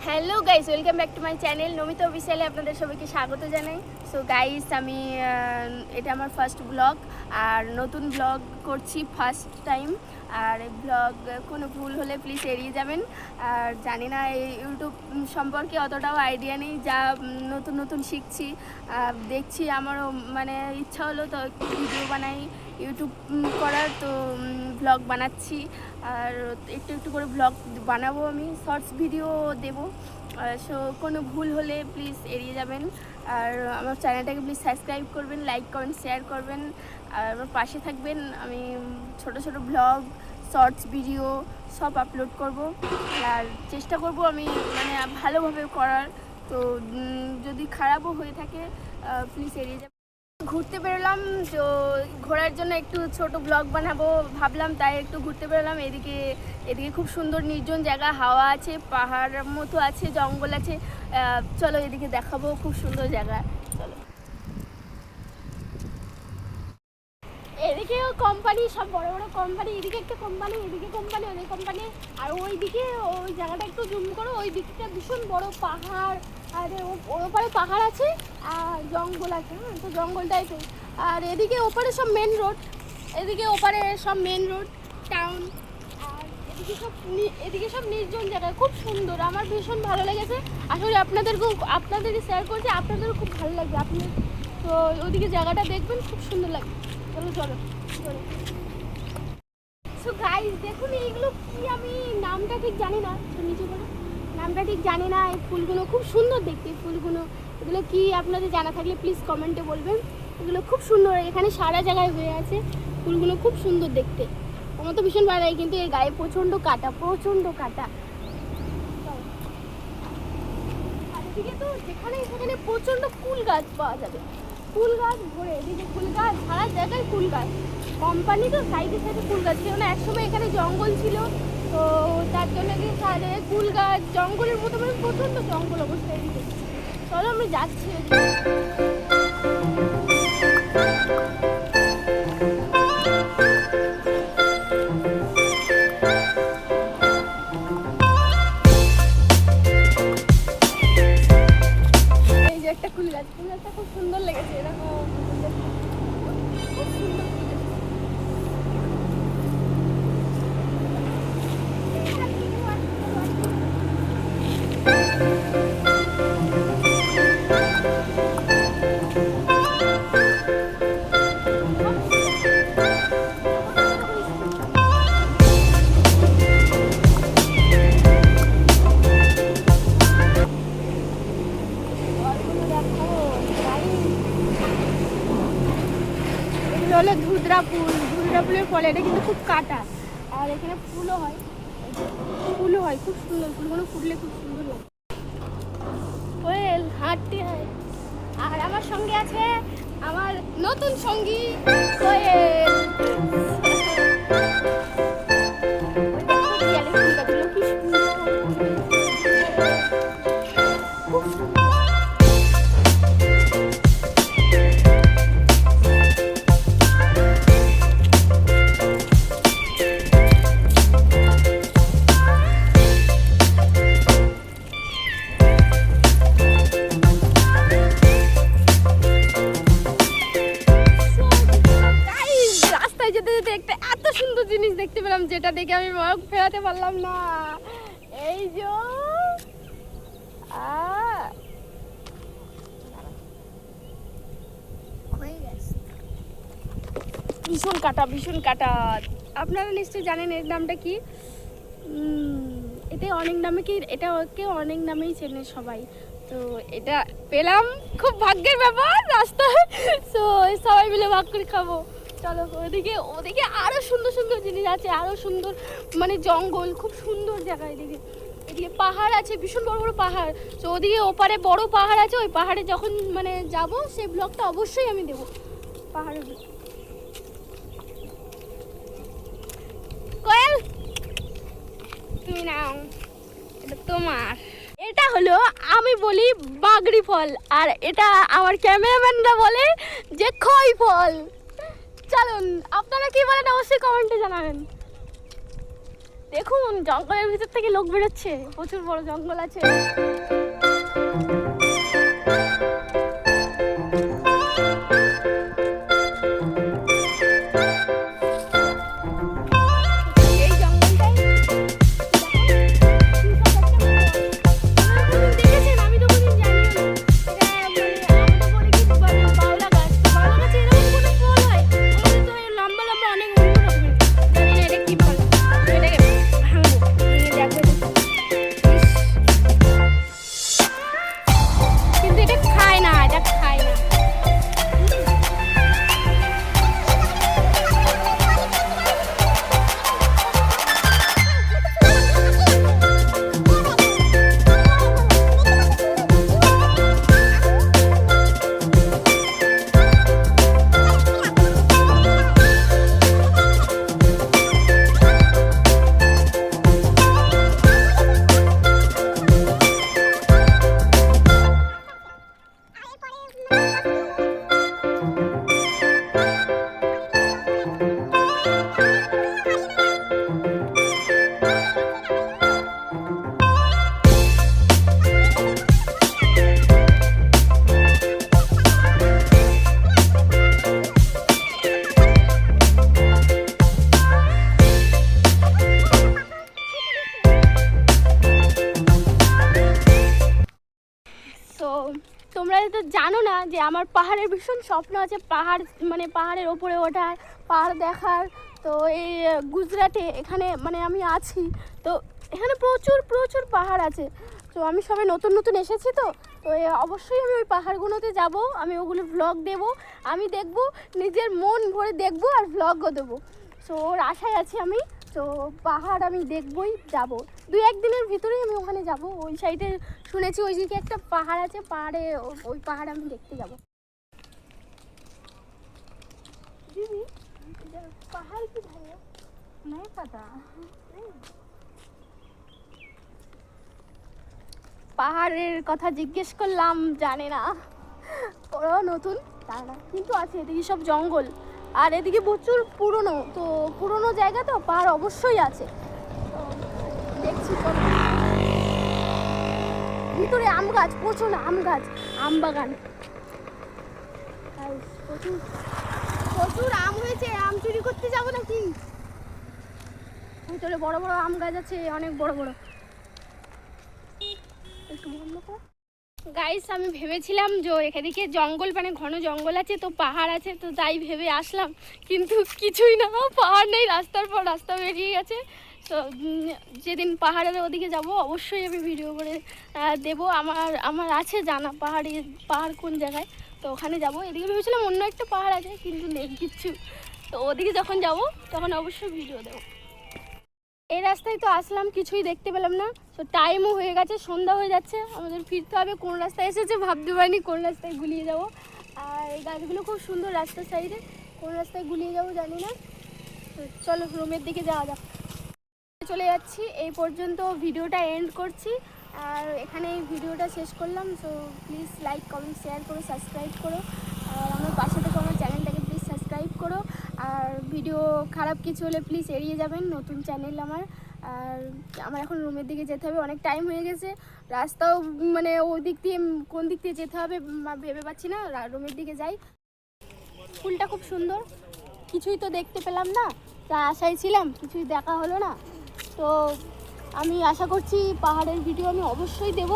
Hello guys, welcome back to my channel Namita অফিসিয়ালে আপনাদের সবাইকে স্বাগত জানাই। সো গাইস, আমি এটা আমার ফার্স্ট ব্লগ আর নতুন ব্লগ করছি ফার্স্ট টাইম। আর এই ব্লগ কোনো ভুল হলে প্লিজ এড়িয়ে যাবেন। আর জানি না, এই ইউটিউব সম্পর্কে অতটাও আইডিয়া নেই, যা নতুন নতুন শিখছি দেখছি। আমারও মানে ইচ্ছা হলো তো ভিডিও বানাই ইউটিউব করার, তো ব্লগ বানাচ্ছি। আর একটু একটু করে ব্লগ বানাবো, আমি শর্টস ভিডিও দেবো। সো কোনো ভুল হলে প্লিজ এড়িয়ে যাবেন। আর আমার চ্যানেলটাকে প্লিজ সাবস্ক্রাইব করবেন, লাইক কমেন্ট শেয়ার করবেন, আর আমার পাশে থাকবেন। আমি ছোট ছোট ব্লগ, শর্টস ভিডিও সব আপলোড করব আর চেষ্টা করব আমি মানে ভালোভাবে করার। তো যদি খারাপও হয়ে থাকে প্লিজ এড়িয়ে যাবেন। ঘুরতে বেরোলাম, তো ঘোরার জন্য একটু ছোট ব্লগ বানাবো ভাবলাম, তাই একটু ঘুরতে বেরোলাম। এদিকে খুব সুন্দর নির্জন জায়গা, হাওয়া আছে, পাহাড় মতো আছে, জঙ্গল আছে। চলো এদিকে দেখাবো, খুব সুন্দর জায়গা। চলো, এদিকেও কোম্পানি, সব বড় বড় কোম্পানি। এদিকে একটা কোম্পানি, এদিকে কোম্পানি, ওদিকে কোম্পানি। আর ওইদিকে ওই জায়গাটা একটু জুম করো, ওই দিকটা ভীষণ বড় পাহাড়। আর ওর ওপারে পাহাড় আছে আর জঙ্গল আছে, হ্যাঁ, তো জঙ্গল টাইপের। আর এদিকে ওপারে সব মেন রোড, এদিকে ওপারে সব মেন রোড, টাউন। আর এদিকে সব নির্জন জায়গা, খুব সুন্দর। আমার ভীষণ ভালো লেগেছে। আসলে আপনাদেরকে শেয়ার করছি, আপনাদেরও খুব ভালো লাগবে। আপনি তো ওদিকে জায়গাটা দেখবেন, খুব সুন্দর লাগবে। চলো চলো চলো। সো গাইস, দেখুন এইগুলো কি, আমি নামটা ঠিক জানি না, তো নিচে বলো, নামটা ঠিক জানি না। এই ফুলগুলো খুব সুন্দর দেখতে, ফুলগুলো এগুলো কি আপনাদের জানা থাকলে প্লিজ কমেন্টে বলবেন। এগুলো খুব সুন্দর, এখানে সারা জায়গায় হয়ে আছে। ফুলগুলো খুব সুন্দর দেখতে, আমার তো ভীষণ ভালো লাগে। কিন্তু এর গায়ে প্রচণ্ড কাটা, প্রচণ্ড কাটা। আর এদিকে তো যেখানে সেখানে প্রচণ্ড কুল গাছ পাওয়া যাবে, ফুল গাছ ভরে। এদিকে ফুল গাছ, সারা জায়গায় ফুল গাছ। কোম্পানি তো সাইডে সাইডে ফুল গাছ, কেননা একসময় এখানে জঙ্গল ছিল, তো তার জন্য কি সাইডে ফুল গাছ, জঙ্গলের মতো, মানে প্রচণ্ড জঙ্গল অবস্থা এদিকে। চলো আমরা যাচ্ছি। এই যে একটা ফুল গাছ, ফুল গাছটা খুব সুন্দর লেগেছে, এরকম খুব সুন্দর ফুল গাছ। হলো ধুতরা ফুল, ধুতরা ফুলের ফল। এটা কিন্তু খুব কাটা, আর এখানে ফুলও হয়, ফুলও হয় খুব সুন্দর। ফুলগুলো ফুটলে খুব সুন্দর লাগে। কোয়েল হাঁটতে হয়। আর আমার সঙ্গে আছে আমার নতুন সঙ্গী কোয়েল। একটা এত সুন্দর জিনিস দেখতে পেলাম, যেটা দেখে আমি মুখ ফেরাতে পারলাম না। এই যে ভীষণ কাটা, ভীষণ কাটা। আপনারা নিশ্চয়ই জানেন এর নামটা কি। এতে অনেক নামে, কি এটাকে অনেক নামেই চেনে সবাই। তো এটা পেলাম, খুব ভাগ্যের ব্যাপার রাস্তায়। তো সবাই মিলে ভাগ করে খাবো। চলো, ওদিকে আরো সুন্দর সুন্দর জিনিস আছে, আরো সুন্দর, মানে জঙ্গল, খুব সুন্দর জায়গা। এদিকে পাহাড় আছে, ভীষণ বড় বড় পাহাড়। তো ওদিকে ওপারে বড় পাহাড় আছে, ওই পাহাড়ে যখন মানে যাব, সেই ব্লগটা অবশ্যই আমি দেবো। পাহাড়ের কোয়েল, তুমি নাও, এটা তোমার। এটা হলো, আমি বলি বাগড়ি ফল, আর এটা আমার ক্যামেরাম্যানরা বলে যে খই ফল। চলুন, আপনারা কি বলেন অবশ্যই কমেন্টে জানাবেন। দেখুন জঙ্গলের ভিতর থেকে লোক বেরোচ্ছে, প্রচুর বড় জঙ্গল আছে। তোমরা তো জানো না যে আমার পাহাড়ের ভীষণ স্বপ্ন আছে, পাহাড় মানে পাহাড়ের ওপরে ওঠার, পাহাড় দেখার। তো এই গুজরাটে এখানে মানে আমি আছি, তো এখানে প্রচুর প্রচুর পাহাড় আছে। তো আমি সবাই নতুন নতুন এসেছি, তো তো অবশ্যই আমি ওই পাহাড়গুলোতে যাব, আমি ওগুলো ভ্লগ দেব, আমি দেখব, নিজের মন ভরে দেখব আর ভ্লগও দেবো। সো ওর আশায় আছি আমি। তো পাহাড় আমি দেখবই, যাব 2-1 দিনের ভিতরেই আমি ওখানে যাব। ওই সাইডে শুনেছি ওই দিকে একটা পাহাড় আছে, পাহাড়ে ওই পাহাড় আমি দেখতে যাব। দিদি পাহাড় কি ভালো नहीं पता, পাহাড়ের কথা জিজ্ঞেস করলাম, জানে না, ওরাও নতুন জানে না, কিন্তু আছে এদিকে সব জঙ্গল আর এদিকে প্রচুর পুরনো, তো পুরনো জায়গা তো পাহাড় অবশ্যই আছে। তো দেখছি ভিতরে আম গাছ, প্রচুর আম গাছ, আম বাগান, প্রচুর প্রচুর আম হয়েছে। আম চুরি করতে যাবো নাকি? ভিতরে বড় বড় আম গাছ আছে, অনেক বড় বড়। গাইস আমি ভেবেছিলাম যে এদিকে জঙ্গল মানে ঘন জঙ্গল আছে, তো পাহাড় আছে, তো তাই ভেবে আসলাম, কিন্তু কিছুই না, পাহাড় নেই, রাস্তার পর রাস্তা বেরিয়ে গেছে। তো যেদিন পাহাড়ের ওদিকে যাব অবশ্যই আমি ভিডিও করে দেবো। আমার আছে জানা পাহাড় কোন জায়গায়, তো ওখানে যাব। এদিকে ভেবেছিলাম অন্য একটা পাহাড় আছে, কিন্তু নেই কিচ্ছু। তো ওদিকে যখন যাব তখন অবশ্যই ভিডিও দেবো। এই রাস্তায় তো আসলাম, কিছুই দেখতে পেলাম না। তো টাইমও হয়ে গেছে, সন্ধ্যা হয়ে যাচ্ছে, আমাদের ফিরতে হবে। কোন রাস্তায় এসেছে ভাবতে পারিনি, কোন রাস্তায় গুলিয়ে যাব। আর এই গাছগুলো খুব সুন্দর রাস্তার সাইডে, কোন রাস্তায় গুলিয়ে যাব জানি না। তো চলো রুমের দিকে যাওয়া যাক। চলে যাচ্ছি, এই পর্যন্ত ভিডিওটা এন্ড করছি, আর এখানে এই ভিডিওটা শেষ করলাম। So please like, comment, share করো, সাবস্ক্রাইব করো, আর আমার পাশে থেকে আমার চ্যানেলটাকে প্লিজ সাবস্ক্রাইব করো। আর ভিডিও খারাপ কিছু হলে প্লিজ এড়িয়ে যাবেন, নতুন চ্যানেল আমার। আর আমার এখন রুমের দিকে যেতে হবে, অনেক টাইম হয়ে গেছে, রাস্তাও মানে ওই দিক দিয়ে কোন দিক দিয়ে যেতে হবে ভেবে পাচ্ছি না। রুমের দিকে যাই। ফুলটা খুব সুন্দর, কিছুই তো দেখতে পেলাম না, যা আশায় ছিলাম কিছুই দেখা হলো না। তো আমি আশা করছি পাহাড়ের ভিডিও আমি অবশ্যই দেব,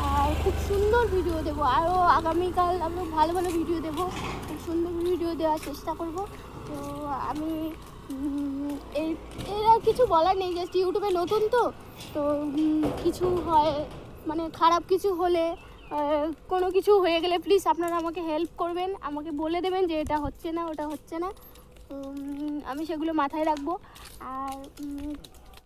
আর খুব সুন্দর ভিডিও দেব। আরও আগামীকাল আমরা ভালো ভালো ভিডিও দেব, খুব সুন্দর ভিডিও দেওয়ার চেষ্টা করব। তো আমি এর আর কিছু বলার নেই, জাস্ট ইউটিউবে নতুন তো কিছু হয় মানে খারাপ কিছু হলে, কোনো কিছু হয়ে গেলে প্লিজ আপনারা আমাকে হেল্প করবেন, আমাকে বলে দেবেন যে এটা হচ্ছে না, ওটা হচ্ছে না। তো আমি সেগুলো মাথায় রাখবো। আর